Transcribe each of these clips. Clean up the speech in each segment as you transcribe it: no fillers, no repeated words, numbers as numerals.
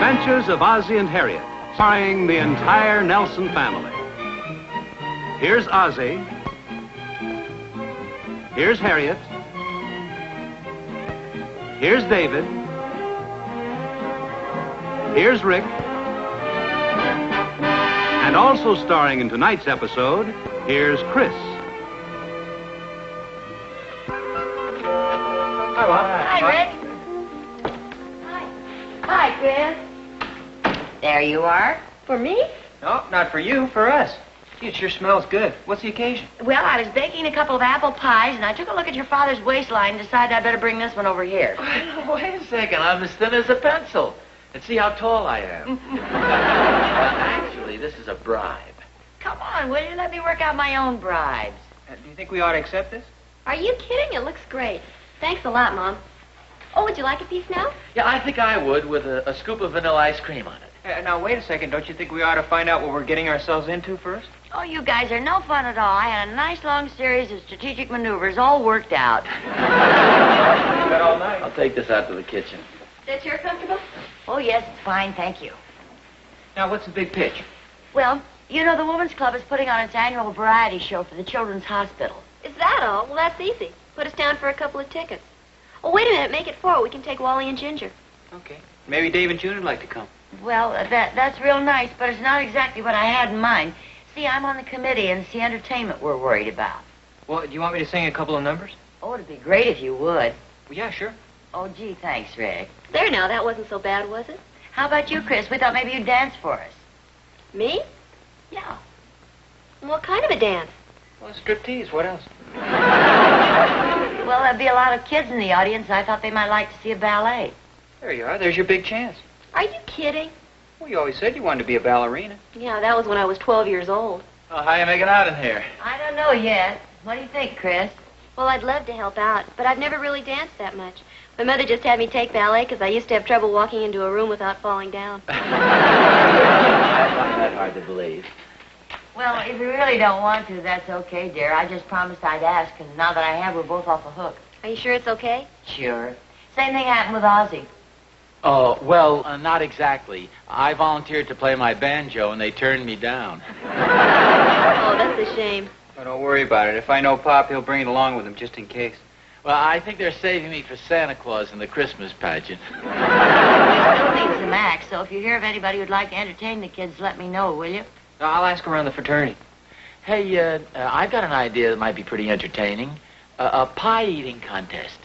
Adventures of Ozzie and Harriet, starring the entire Nelson family. Here's Ozzie. Here's Harriet. Here's David. Here's Rick. And also starring in tonight's episode, here's Chris. Hi, Bob. Hi, Rick. Hi, Chris. There you are. For me? No, not for you, for us. Gee, it sure smells good. What's the occasion? Well, I was baking a couple of apple pies, and I took a look at your father's waistline and decided I'd better bring this one over here. Wait a second, I'm as thin as a pencil. And see how tall I am. Actually, this is a bribe. Come on, will you? Let me work out my own bribes. Do you think we ought to accept this? Are you kidding? It looks great. Thanks a lot, Mom. Oh, would you like a piece now? Yeah, I think I would, with a scoop of vanilla ice cream on it. Now, wait a second. Don't you think we ought to find out what we're getting ourselves into first? Oh, you guys are no fun at all. I had a nice long series of strategic maneuvers all worked out. Got all night. I'll take this out to the kitchen. That you're comfortable? Oh, yes, it's fine, thank you. Now, what's the big pitch? Well, you know, the Women's Club is putting on its annual variety show for the Children's Hospital. Is that all? Well, that's easy. Put us down for a couple of tickets. Oh, wait a minute. Make it 4. We can take Wally and Ginger. Okay. Maybe Dave and June would like to come. Well, that's real nice, but it's not exactly what I had in mind. See, I'm on the committee, and it's the entertainment we're worried about. Well, do you want me to sing a couple of numbers? Oh, it'd be great if you would. Well, yeah, sure. Oh, gee, thanks, Rick. There now. That wasn't so bad, was it? How about you, Chris? We thought maybe you'd dance for us. Me? Yeah. What kind of a dance? Well, striptease. What else? Well, there'd be a lot of kids in the audience, and I thought they might like to see a ballet. There you are. There's your big chance. Are you kidding? Well, you always said you wanted to be a ballerina. Yeah, that was when I was 12 years old. Oh, how you making out in here? I don't know yet. What do you think, Chris? Well, I'd love to help out, but I've never really danced that much. My mother just had me take ballet because I used to have trouble walking into a room without falling down. I find that hard to believe. Well, if you really don't want to, that's okay, dear. I just promised I'd ask, and now that I have, we're both off the hook. Are you sure it's okay? Sure. Same thing happened with Ozzie. Oh, well, not exactly. I volunteered to play my banjo, and they turned me down. Oh, that's a shame. Oh, don't worry about it. If I know Pop, he'll bring it along with him just in case. Well, I think they're saving me for Santa Claus in the Christmas pageant. We still need some acts, so if you hear of anybody who'd like to entertain the kids, let me know, will you? I'll ask around the fraternity. Hey, I've got an idea that might be pretty entertaining. A pie-eating contest.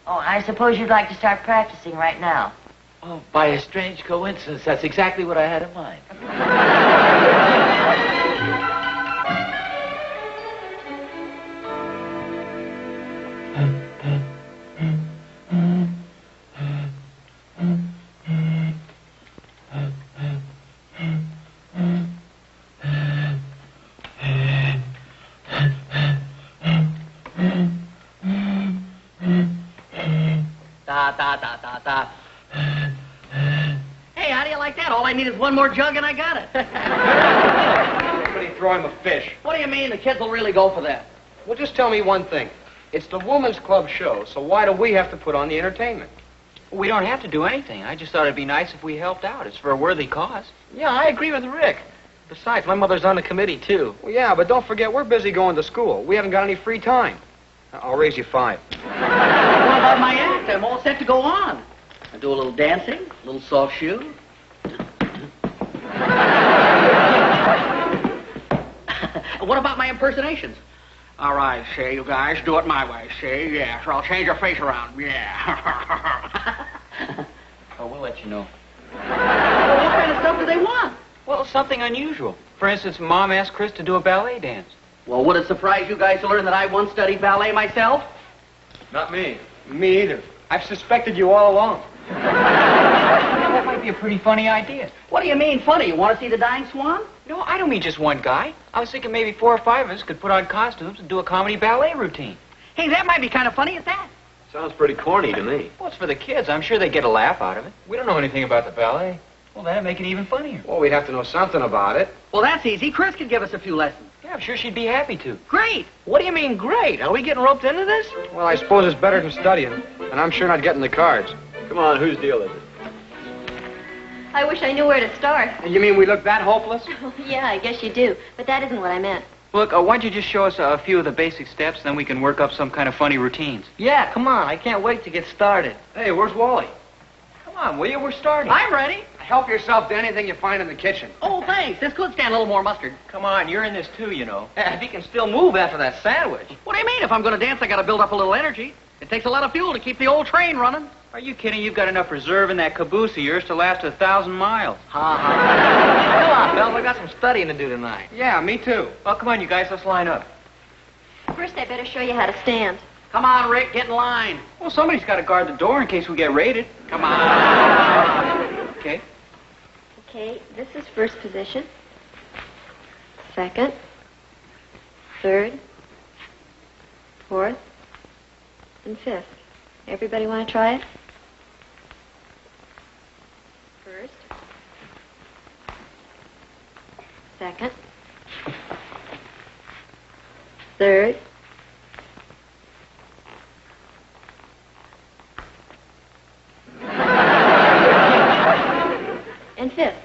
Oh, I suppose you'd like to start practicing right now. Oh, by a strange coincidence, that's exactly what I had in mind. Da, da, da, da, da. Hey, how do you like that? All I need is one more jug and I got it. Somebody throw him a fish. What do you mean? The kids will really go for that. Well, just tell me one thing. It's the Women's Club show, so why do we have to put on the entertainment? We don't have to do anything. I just thought it'd be nice if we helped out. It's for a worthy cause. Yeah, I agree with Rick. Besides, my mother's on the committee, too. Well, yeah, but don't forget, we're busy going to school. We haven't got any free time. I'll raise you 5. What about my act? I'm all set to go on. I do a little dancing, a little soft shoe. What about my impersonations? All right, say, you guys, do it my way, see? Yeah, so I'll change your face around. Yeah. Oh, we'll let you know. Well, what kind of stuff do they want? Well, something unusual. For instance, Mom asked Chris to do a ballet dance. Well, would it surprise you guys to learn that I once studied ballet myself? Not me. Me either. I've suspected you all along. That might be a pretty funny idea. What do you mean funny? You want to see the dying swan? No, I don't mean just one guy. I was thinking maybe 4 or 5 of us could put on costumes and do a comedy ballet routine. Hey, that might be kind of funny at that. Sounds pretty corny to me. Well, it's for the kids. I'm sure they get a laugh out of it. We don't know anything about the ballet. Well, that'd make it even funnier. Well, we'd have to know something about it. Well, that's easy. Chris could give us a few lessons. Yeah, I'm sure she'd be happy to. Great. What do you mean, great? Are we getting roped into this? Well, I suppose it's better than studying, and I'm sure not getting the cards. Come on, whose deal is it? I wish I knew where to start. You mean we look that hopeless? Yeah, I guess you do. But that isn't what I meant. Look, why don't you just show us a few of the basic steps, then we can work up some kind of funny routines. Yeah, come on. I can't wait to get started. Hey, where's Wally? Come on, will you? We're starting. I'm ready. Help yourself to anything you find in the kitchen. Oh, thanks. This could stand a little more mustard. Come on, you're in this too, you know. If he can still move after that sandwich. What do you mean? If I'm going to dance, I got to build up a little energy. It takes a lot of fuel to keep the old train running. Are you kidding? You've got enough reserve in that caboose of yours to last 1,000 miles. Ha ha. Come on, Bill. I got some studying to do tonight. Yeah, me too. Well, come on, you guys, let's line up. First, I better show you how to stand. Come on, Rick, get in line. Well, somebody's got to guard the door in case we get raided. Come on. Okay. Okay, this is first position. Second. Third. Fourth. And fifth. Everybody want to try it? First. Second. Third. And fifth.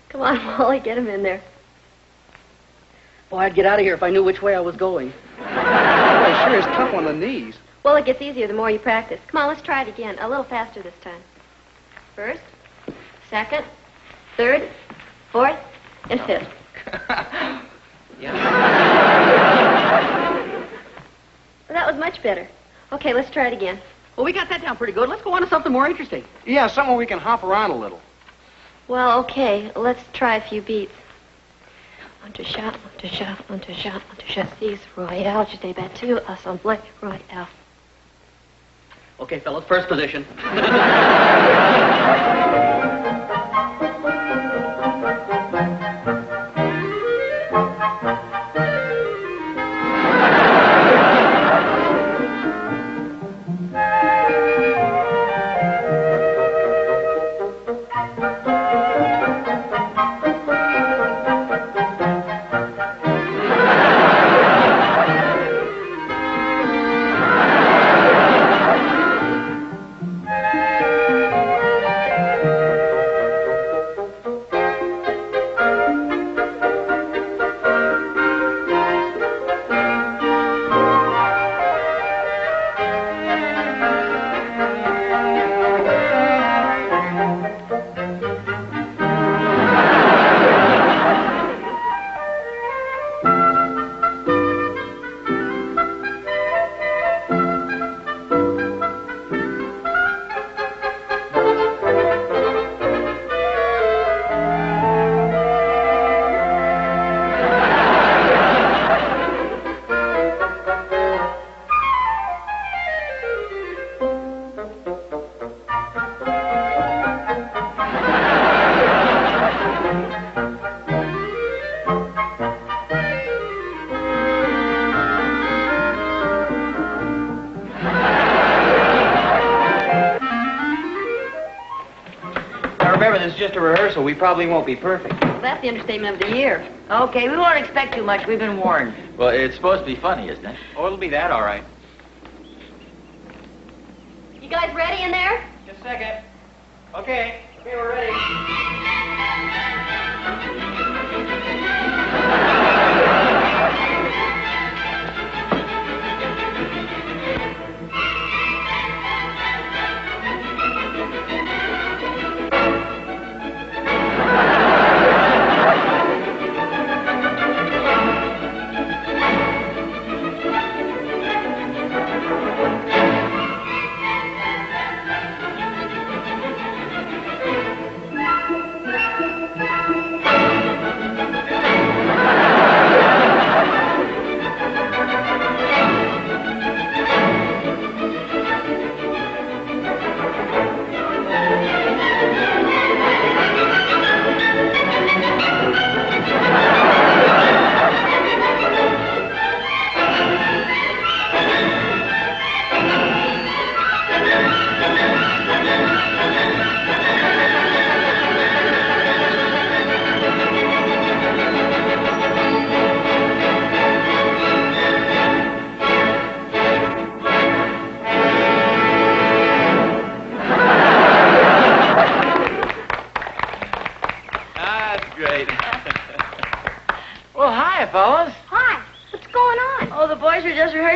Come on, Wally, get him in there. Boy, I'd get out of here if I knew which way I was going. Boy, it sure is tough on the knees. Well, it gets easier the more you practice. Come on, let's try it again. A little faster this time. First, second, third, fourth, and fifth. Yeah. Well, that was much better. Okay, let's try it again. Well, we got that down pretty good. Let's go on to something more interesting. Yeah, somewhere we can hop around a little. Well, okay, let's try a few beats. Un deux chat, un deux chat, un deux chat, un deux chat, six, royale, je t'ai battu, assemblée, royale. Okay, fellas, first position. Remember, this is just a rehearsal. We probably won't be perfect. That's the understatement of the year. Okay, we won't expect too much. We've been warned. Well, it's supposed to be funny, isn't it? Oh, it'll be that, all right. You guys ready in there? Just a second. Okay. Okay, we're ready.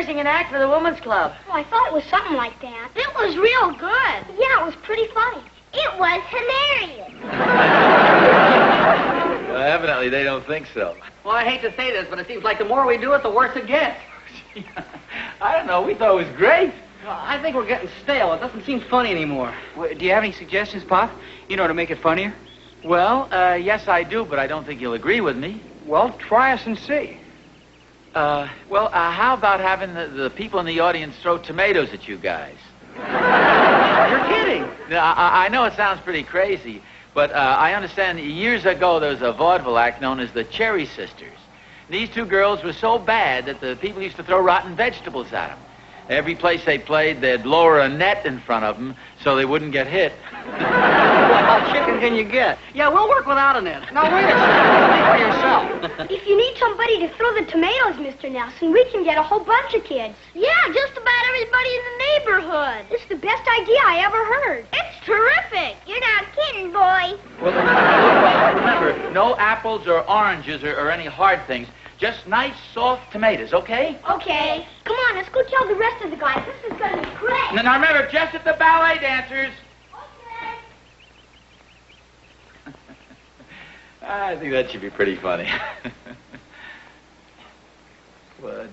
rehearsing an act for the women's club. Oh, I thought it was something like that. It was real good. Yeah, it was pretty funny. It was hilarious. Well, evidently they don't think so. Well, I hate to say this, but it seems like the more we do it, the worse it gets. I don't know. We thought it was great. Well, I think we're getting stale. It doesn't seem funny anymore. Well, do you have any suggestions, Pop? You know, to make it funnier? Well, yes, I do, but I don't think you'll agree with me. Well, try us and see. How about having the people in the audience throw tomatoes at you guys? You're kidding. Now, I know it sounds pretty crazy, but I understand years ago there was a vaudeville act known as the Cherry Sisters. These two girls were so bad that the people used to throw rotten vegetables at them. Every place they played, they'd lower a net in front of them so they wouldn't get hit. Well, how chicken can you get? Yeah, we'll work without a net. Now, wait a second. Think for yourself. If you need somebody to throw the tomatoes, Mr. Nelson, we can get a whole bunch of kids. Yeah, just about everybody in the neighborhood. It's the best idea I ever heard. It's terrific. You're not kidding, boy. Well, remember, no apples or oranges or any hard things. Just nice, soft tomatoes, okay? Okay. Come on, let's go tell the rest of the guys. This is going to be great. Now remember, just at the ballet dancers. Okay. I think that should be pretty funny. Well,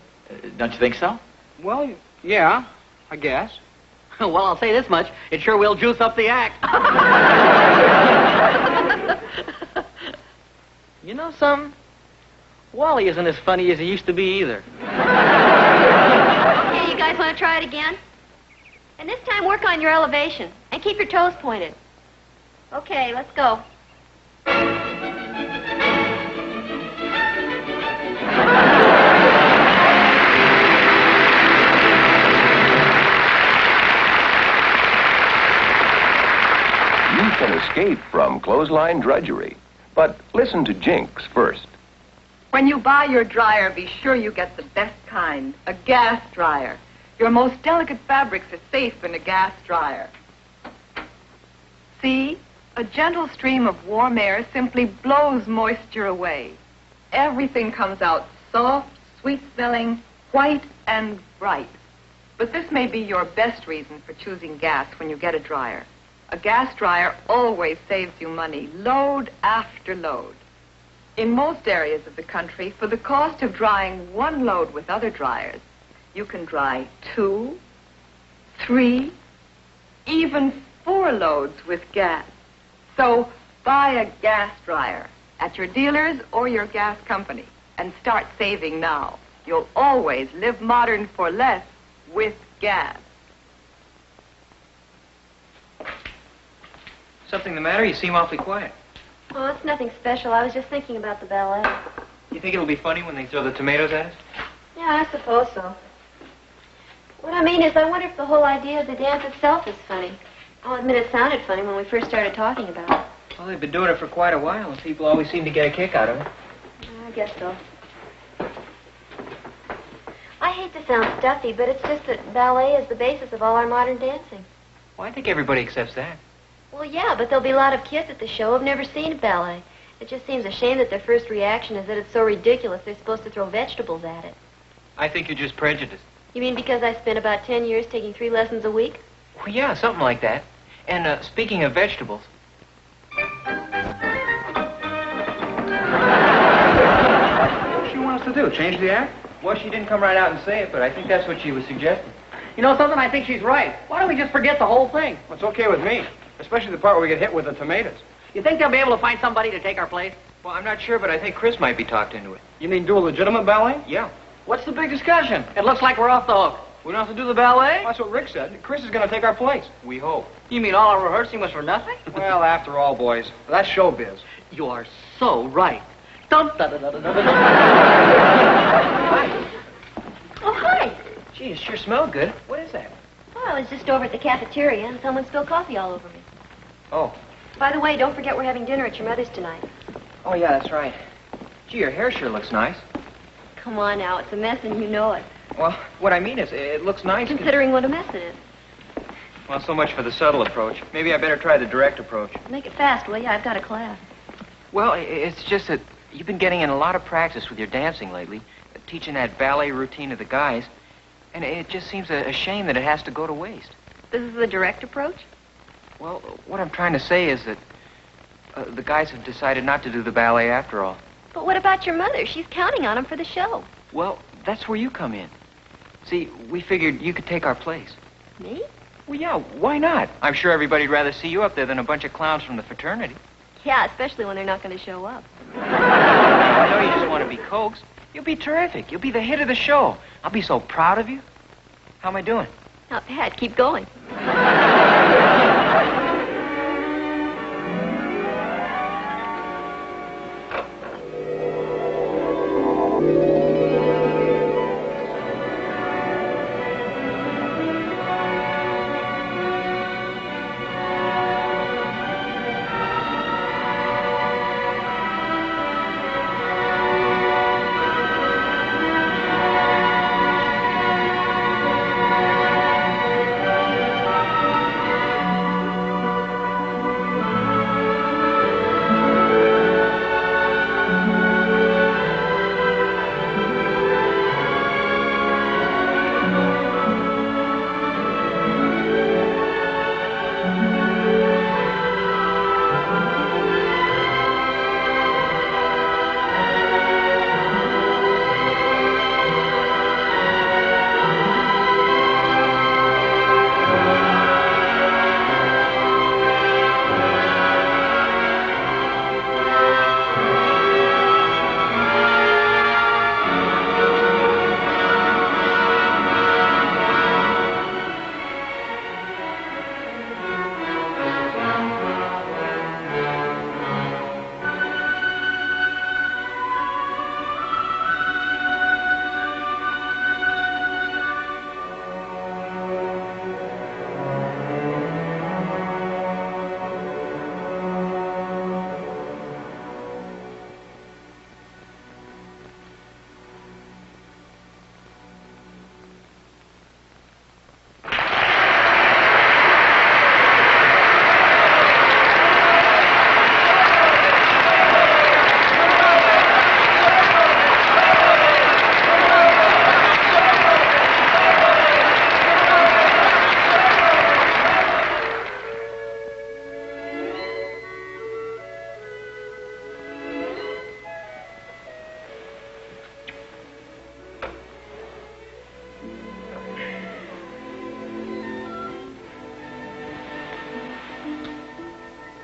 don't you think so? Well, yeah, I guess. Well, I'll say this much. It sure will juice up the act. You know something? Wally isn't as funny as he used to be either. Okay, you guys want to try it again? And this time work on your elevation. And keep your toes pointed. Okay, let's go. You can escape from clothesline drudgery. But listen to Jinx first. When you buy your dryer, be sure you get the best kind, a gas dryer. Your most delicate fabrics are safe in a gas dryer. See? A gentle stream of warm air simply blows moisture away. Everything comes out soft, sweet-smelling, white, and bright. But this may be your best reason for choosing gas when you get a dryer. A gas dryer always saves you money, load after load. In most areas of the country, for the cost of drying one load with other dryers, you can dry 2, 3, even 4 loads with gas. So buy a gas dryer at your dealer's or your gas company and start saving now. You'll always live modern for less with gas. Something the matter? You seem awfully quiet. Oh, it's nothing special. I was just thinking about the ballet. You think it'll be funny when they throw the tomatoes at us? Yeah, I suppose so. What I mean is, I wonder if the whole idea of the dance itself is funny. I'll admit it sounded funny when we first started talking about it. Well, they've been doing it for quite a while, and people always seem to get a kick out of it. I guess so. I hate to sound stuffy, but it's just that ballet is the basis of all our modern dancing. Well, I think everybody accepts that. Well, yeah, but there'll be a lot of kids at the show who've never seen ballet. It just seems a shame that their first reaction is that it's so ridiculous they're supposed to throw vegetables at it. I think you're just prejudiced. You mean because I spent about 10 years taking 3 lessons a week? Well, yeah, something like that. And speaking of vegetables... What she wants to do, change the act? Well, she didn't come right out and say it, but I think that's what she was suggesting. You know something? I think she's right. Why don't we just forget the whole thing? It's okay with me, especially the part where we get hit with the tomatoes. You think they'll be able to find somebody to take our place? Well, I'm not sure, but I think Chris might be talked into it. You mean do a legitimate ballet? Yeah. What's the big discussion? It looks like we're off the hook. We don't have to do the ballet? That's what Rick said. Chris is going to take our place. We hope. You mean all our rehearsing was for nothing? Well, after all, boys, that's showbiz. You are so right. Dun, dun, dun, dun, dun, dun, dun. Hi. Oh, hi. Gee, it sure smelled good. What is that? Oh, I was just over at the cafeteria and someone spilled coffee all over me. Oh. By the way, don't forget we're having dinner at your mother's tonight. Oh, yeah, that's right. Gee, your hair sure looks nice. Come on now, it's a mess and you know it. Well, what I mean is, it looks nice. Considering what a mess it is. Well, so much for the subtle approach. Maybe I better try the direct approach. Make it fast, will you? I've got a class. Well, it's just that you've been getting in a lot of practice with your dancing lately, teaching that ballet routine to the guys. And it just seems a shame that it has to go to waste. This is the direct approach? Well, what I'm trying to say is that the guys have decided not to do the ballet after all. But what about your mother? She's counting on him for the show. Well, that's where you come in. See, we figured you could take our place. Me? Well, yeah, why not? I'm sure everybody'd rather see you up there than a bunch of clowns from the fraternity. Yeah, especially when they're not going to show up. I know you just want to be coaxed. You'll be terrific. You'll be the hit of the show. I'll be so proud of you. How am I doing? Not bad. Keep going.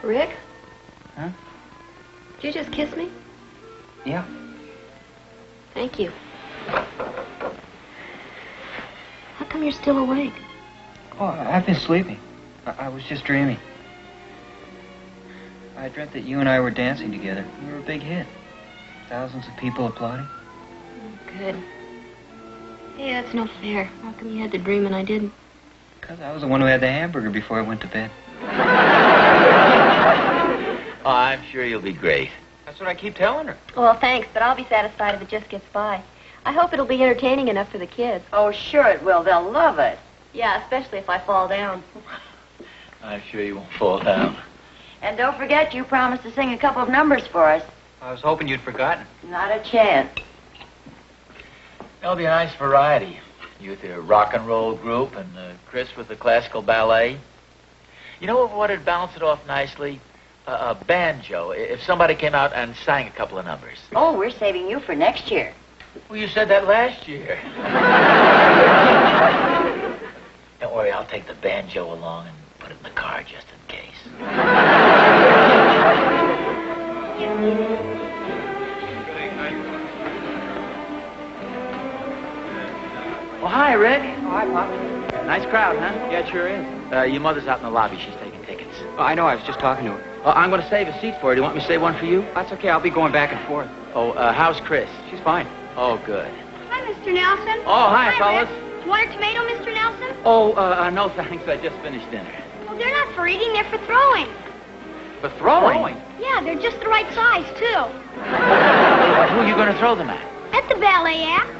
Rick? Huh? Did you just kiss me? Yeah. Thank you. How come you're still awake? Oh, I've been sleeping. I was just dreaming. I dreamt that you and I were dancing together. We were a big hit. Thousands of people applauding. Good. Hey, that's not fair. How come you had the dream and I didn't? Because I was the one who had the hamburger before I went to bed. Oh, I'm sure you'll be great. That's what I keep telling her. Well, thanks, but I'll be satisfied if it just gets by. I hope it'll be entertaining enough for the kids. Oh, sure it will. They'll love it. Yeah, especially if I fall down. I'm sure you won't fall down. And don't forget, you promised to sing a couple of numbers for us. I was hoping you'd forgotten. Not a chance. There'll be a nice variety. You with your rock and roll group and Chris with the classical ballet. You know what would balance it off nicely? A banjo, if somebody came out and sang a couple of numbers. Oh, we're saving you for next year. Well, you said that last year. Don't worry, I'll take the banjo along and put it in the car just in case. Well, hi, Rick. Oh, hi, Pop. Nice crowd, huh? Yeah, it sure is. Your mother's out in the lobby. She's taking tickets. Oh, I know. I was just talking to her. I'm going to save a seat for her. Do you want me to save one for you? That's okay. I'll be going back and forth. Oh, how's Chris? She's fine. Oh, good. Hi, Mr. Nelson. Oh, hi, fellas. Rick. Want a tomato, Mr. Nelson? Oh, no thanks. I just finished dinner. Well, they're not for eating, they're for throwing. For throwing? Yeah, they're just the right size, too. Who are you going to throw them at? At the ballet act.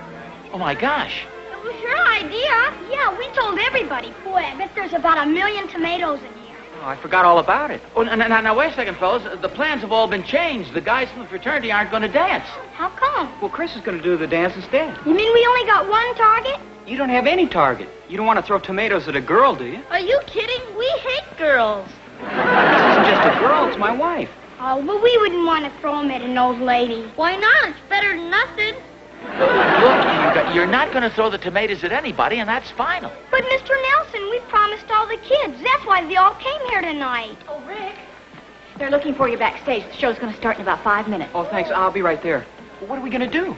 Oh, my gosh. It was your idea. Yeah, we told everybody. Boy, I bet there's about 1 million tomatoes in here. Oh, I forgot all about it. Oh, now, wait a second, fellas. The plans have all been changed. The guys from the fraternity aren't going to dance. How come? Well, Chris is going to do the dance instead. You mean we only got one target? You don't have any target. You don't want to throw tomatoes at a girl, do you? Are you kidding? We hate girls. This isn't just a girl, it's my wife. Oh, but we wouldn't want to throw them at an old lady. Why not? It's better than nothing. Look, you're not going to throw the tomatoes at anybody, and that's final. But, Mr. Nelson, we promised all the kids. That's why they all came here tonight. Oh, Rick. They're looking for you backstage. The show's going to start in about 5 minutes. Oh, thanks. I'll be right there. Well, what are we going to do?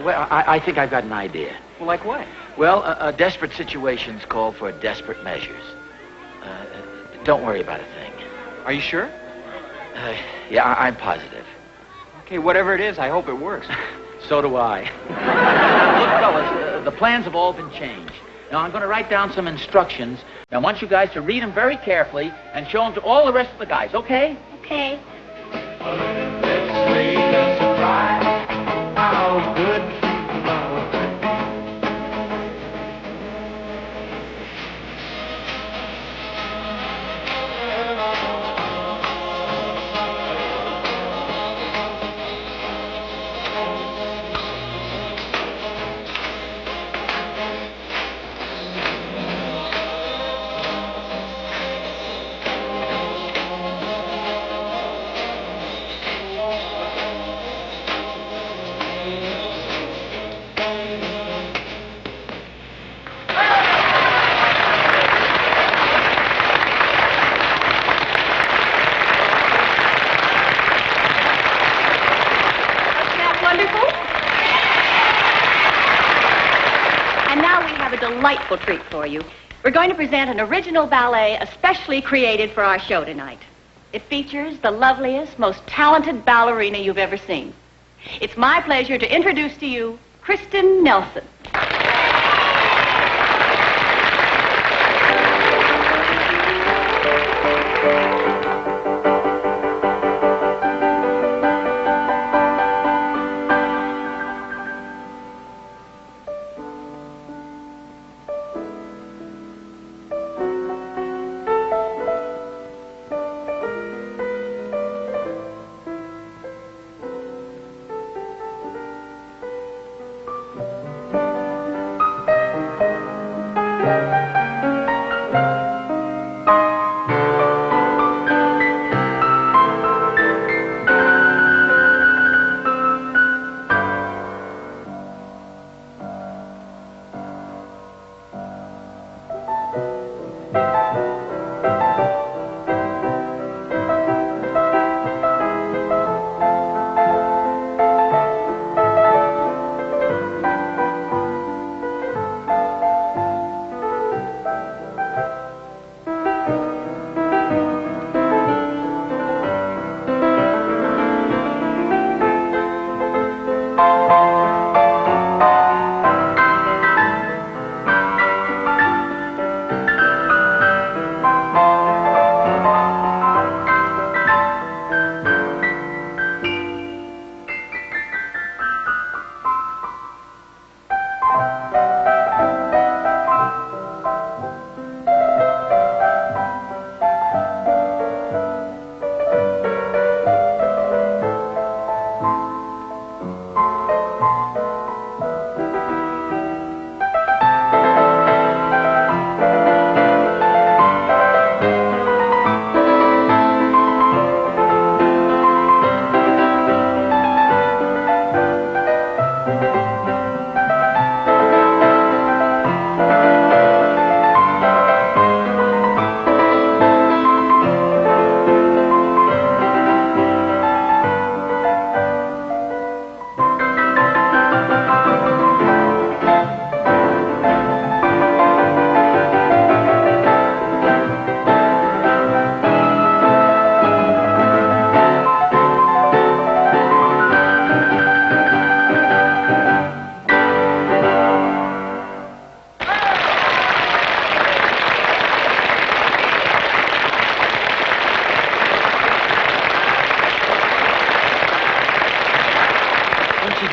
Well, I think I've got an idea. Well, like what? Well, desperate situations call for desperate measures. Don't worry about a thing. Are you sure? Yeah, I'm positive. Okay, whatever it is, I hope it works. So do I. Look, fellas, the plans have all been changed. Now, I'm going to write down some instructions. Now, I want you guys to read them very carefully and show them to all the rest of the guys, okay? Okay. Delightful treat for you. We're going to present an original ballet especially created for our show tonight. It features the loveliest, most talented ballerina you've ever seen. It's my pleasure to introduce to you Kristen Nelson.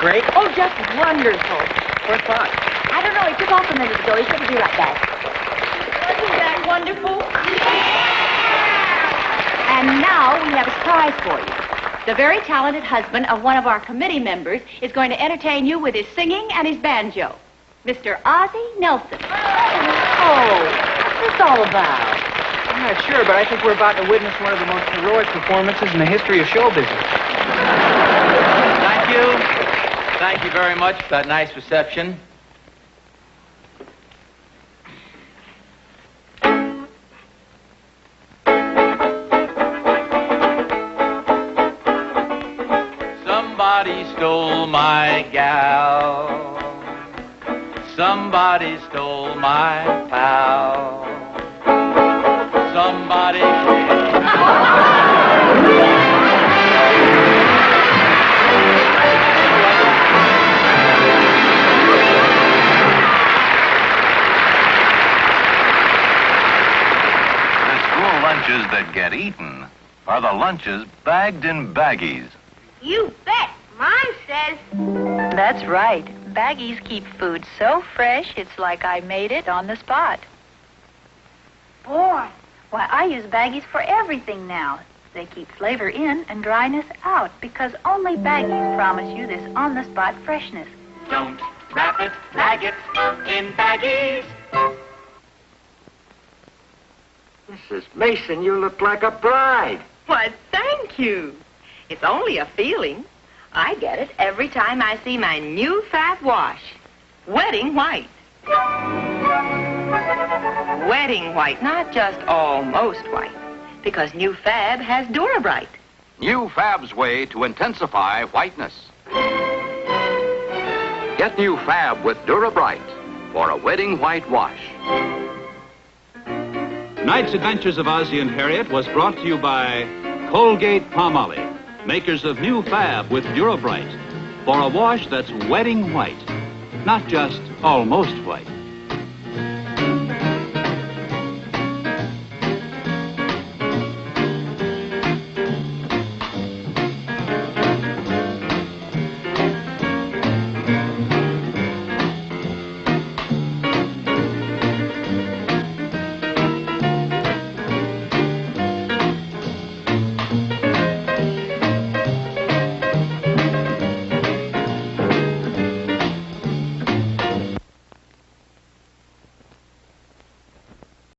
Great? Oh, just wonderful. Where's Bob? I don't know. He took off a minute ago. He should be right back. Wasn't that wonderful? And now we have a surprise for you. The very talented husband of one of our committee members is going to entertain you with his singing and his banjo. Mr. Ozzie Nelson. Oh, what's this all about? I'm not sure, but I think we're about to witness one of the most heroic performances in the history of show business. Thank you. Thank you very much for that nice reception. Somebody stole my gal. Somebody stole my pal. Somebody... Lunches that get eaten are the lunches bagged in baggies. You bet. Mom says. That's right. Baggies keep food so fresh, it's like I made it on the spot. Boy. Why, I use baggies for everything now. They keep flavor in and dryness out because only baggies promise you this on-the-spot freshness. Don't wrap it, bag it in baggies. Mrs. Mason, you look like a bride. Why, thank you. It's only a feeling. I get it every time I see my new Fab wash. Wedding white. Wedding white, not just almost white. Because new Fab has Dura-Bright. New Fab's way to intensify whiteness. Get new Fab with Dura-Bright for a wedding white wash. Tonight's Adventures of Ozzie and Harriet was brought to you by Colgate-Palmolive, makers of new Fab with Dura-Bright, for a wash that's wedding white, not just almost white.